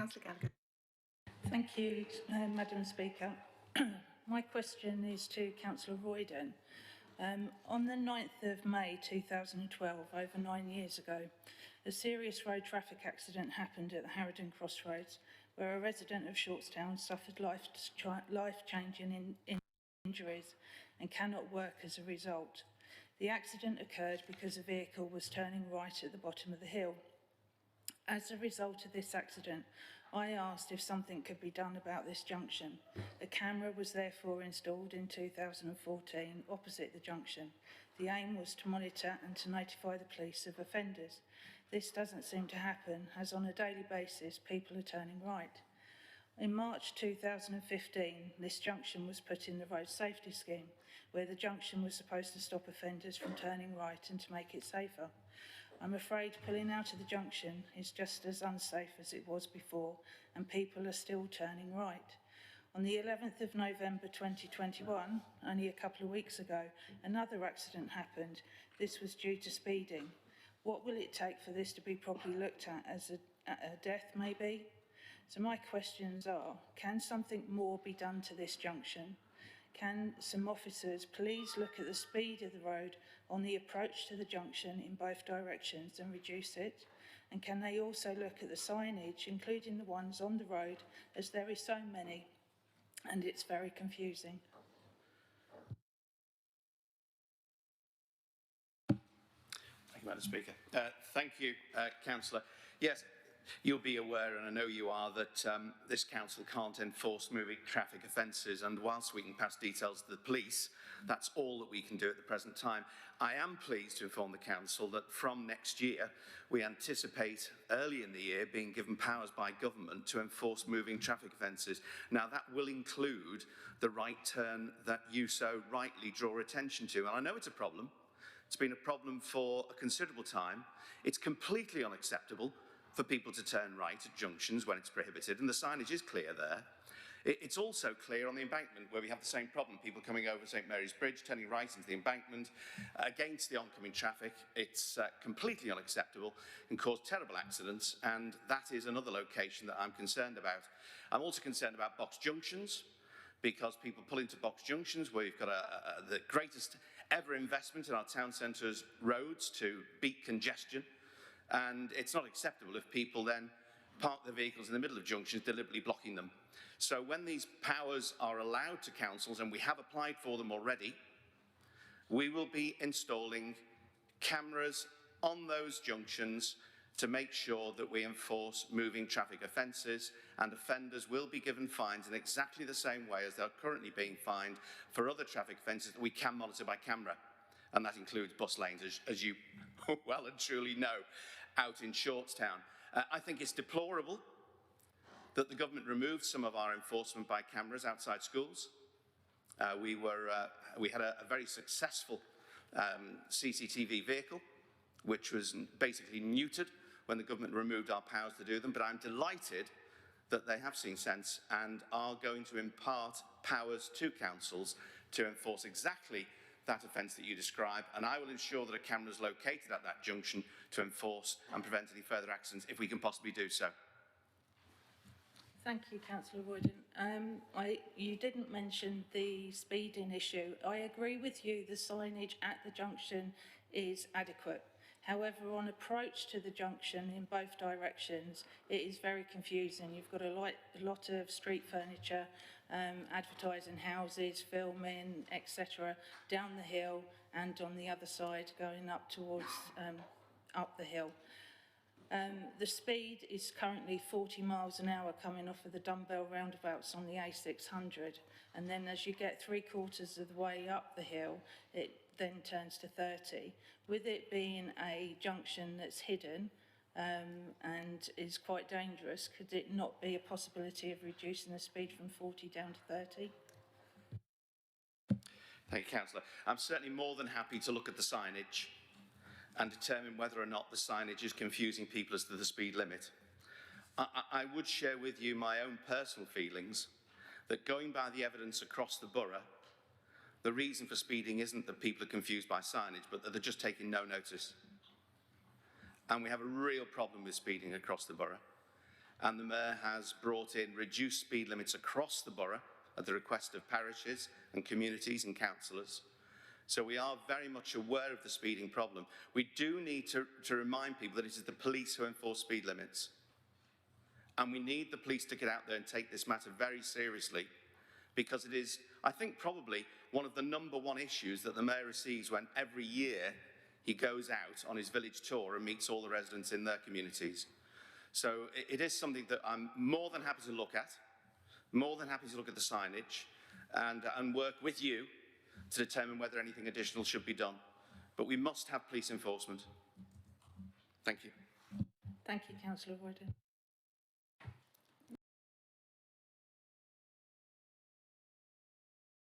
Cllr Gallagher. Thank you, Madam Speaker. My question is to Councillor Royden. On the 9th of May 2012, over 9 years ago, a serious road traffic accident happened at the Harrowden Crossroads, where a resident of Shortstown suffered life-changing injuries and cannot work as a result. The accident occurred because a vehicle was turning right at the bottom of the hill. As a result of this accident, I asked if something could be done about this junction. A camera was therefore installed in 2014 opposite the junction. The aim was to monitor and to notify the police of offenders. This doesn't seem to happen, as on a daily basis people are turning right. In March 2015, this junction was put in the road safety scheme, where the junction was supposed to stop offenders from turning right and to make it safer. I'm afraid pulling out of the junction is just as unsafe as it was before, and people are still turning right. On the 11th of November 2021, only a couple of weeks ago, another accident happened. This was due to speeding. What will it take for this to be properly looked at as a death, maybe? So my questions are, can something more be done to this junction? Can some officers please look at the speed of the road on the approach to the junction in both directions and reduce it? And can they also look at the signage, including the ones on the road, as there is so many and it's very confusing? Thank you, Madam Speaker. Thank you, Councillor. Yes, you'll be aware, and I know you are, that this council can't enforce moving traffic offences, and whilst we can pass details to the police, that's all that we can do at the present time. I am pleased to inform the council that from next year, we anticipate early in the year being given powers by government to enforce moving traffic offences. Now, that will include the right turn that you so rightly draw attention to, and I know it's a problem. It's been a problem for a considerable time. It's completely unacceptable for people to turn right at junctions when it's prohibited, and the signage is clear there. It's also clear on the embankment, where we have the same problem, people coming over St Mary's Bridge, turning right into the embankment against the oncoming traffic. It's completely unacceptable and cause terrible accidents, and that is another location that I'm concerned about. I'm also concerned about box junctions, because people pull into box junctions where you've got the greatest ever investment in our town centre's roads to beat congestion. And it's not acceptable if people then park their vehicles in the middle of junctions, deliberately blocking them. So when these powers are allowed to councils, and we have applied for them already, we will be installing cameras on those junctions to make sure that we enforce moving traffic offences, and offenders will be given fines in exactly the same way as they're currently being fined for other traffic offences that we can monitor by camera. And that includes bus lanes, as you well and truly know, out in Shortstown. I think it's deplorable that the government removed some of our enforcement by cameras outside schools. We had a very successful CCTV vehicle, which was basically neutered when the government removed our powers to do them, but I'm delighted that they have seen sense and are going to impart powers to councils to enforce exactly that offence that you describe, and I will ensure that a camera is located at that junction to enforce and prevent any further accidents if we can possibly do so. Thank you, Councillor Royden. You didn't mention the speeding issue. I agree with you, the signage at the junction is adequate. However, on approach to the junction in both directions, it is very confusing. You've got a lot of street furniture, advertising houses, filming, etc., down the hill and on the other side going up towards up the hill. The speed is currently 40 miles an hour coming off of the dumbbell roundabouts on the A600, and then as you get 3/4 of the way up the hill, it then turns to 30. With it being a junction that's hidden and is quite dangerous, could it not be a possibility of reducing the speed from 40 down to 30? Thank you, Councillor. I'm certainly more than happy to look at the signage and determine whether or not the signage is confusing people as to the speed limit. I would share with you my own personal feelings that, going by the evidence across the borough, the reason for speeding isn't that people are confused by signage, but that they're just taking no notice. And we have a real problem with speeding across the borough. and the Mayor has brought in reduced speed limits across the borough at the request of parishes and communities and councillors. So we are very much aware of the speeding problem. We do need to remind people that it is the police who enforce speed limits. And we need the police to get out there and take this matter very seriously, because it is, I think, probably one of the #1 issues that the Mayor receives when every year he goes out on his village tour and meets all the residents in their communities. So it is something that I'm more than happy to look at, more than happy to look at the signage and work with you to determine whether anything additional should be done. But we must have police enforcement. Thank you. Thank you, Councillor Royden.